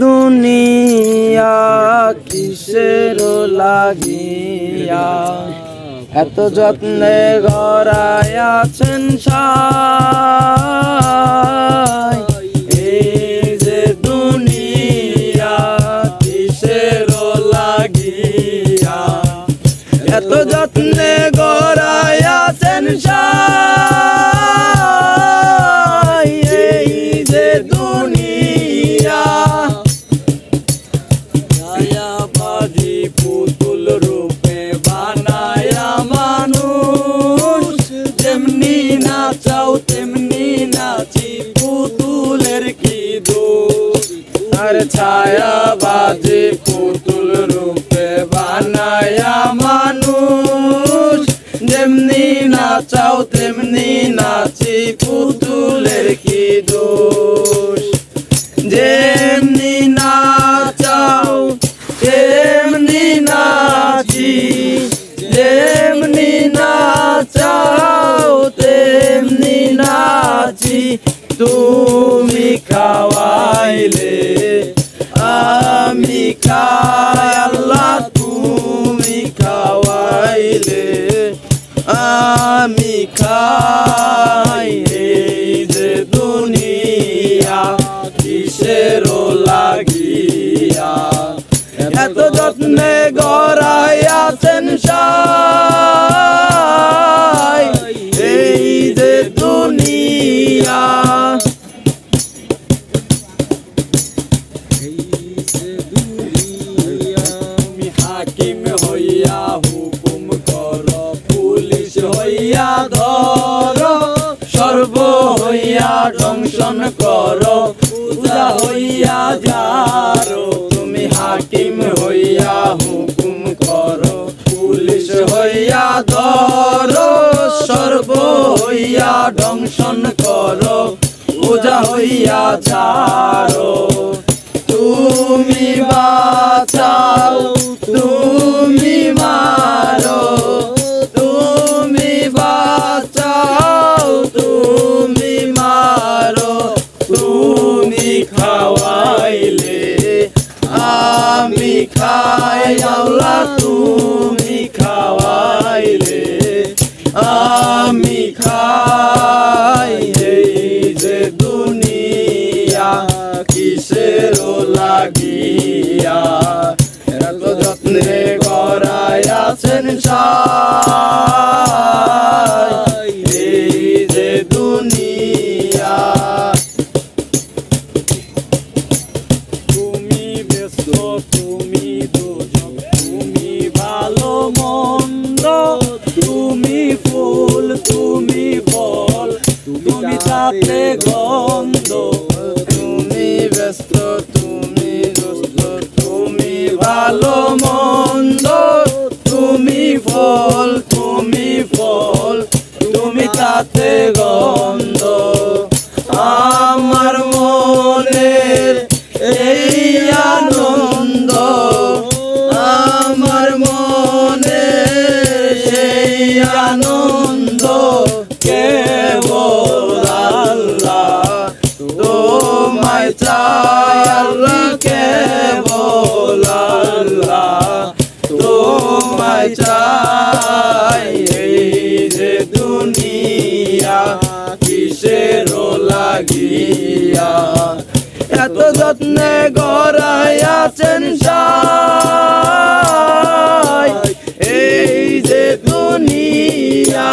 দুনিয়া কিসের লাগিয়া এত যত্নে গড়াইয়াছেন সাই। এই যে দুনিয়া কিসের লাগিয়া এত যত্নে গড়াইয়াছেন সাই। এই যে দুনিয়া ছায়াবাজি পুতুল রূপে বানায়া মানুষ, যেমনি নাচাও তেমনি নাচি পুতুলের কি দোষ। আর ছায়াবাজি পুতুল রূপে বানায়া মানুষ, যেমনি নাচাও তেমনি নাচি পুতুলের কি দোষ। যেমনি নাচাও তেমনি নাচি, যেমনি নাচাও তেমনি নাচি, তুমি খাওয়াইলে আমি খাই আল্লাহ, তুমি খাওয়াইলে আমি খাই। এই যে দুনিয়া কিসের লাগিয়া এত যত্নে গড়াইয়াছেন সাই। এই যে দুনিয়া তুমি হাকিম হইয়া হুকুম করো, পুলিশ হইয়া ধরো, সর্ব হইয়া দংশন করো, পূজা হইয়া যারো। তুমি হাকিম হইয়া হুকুম করো, পুলিশ হইয়া ধরো, সর্ব হইয়া দংশন করো, পূজা হইয়া যারো। তুমি বাঁচাও তুমি মারো, তুমি বাঁচাও তুমি মারো, তুমি খাওয়াইলে আমি খাই আল্লাহ, তুমি খাওয়াইলে আমি খাই। এই যে দুনিয়া কিসের লাগিয়া এত যত্নে গড়াইয়াছেন সাই। এই যে দুনিয়া তুমি ব্যস্ত তুমি দোজক, তুমি ভালো মন্দ, তুমি ফুল তুমি ফল, তুমি তাতে গন্ধ। তুমি ব্যস্ত তুমি দুষ্ট, তুমি ভালো মন্দ, তুমি ফল তুমি ফল, তুমি তাতে গন্ধ। আমার মনের এই আনন্দ, আমার মনের সেই আনন্দ, কেবল আল্লাহ তোমায় চাই আল্লাহ, কেবল আল্লাহ তোমায় চাই। এই যে দুনিয়া কিসের লাগিয়া এত যত্নে গড়াইয়াছেন সাই। এই যে দুনিয়া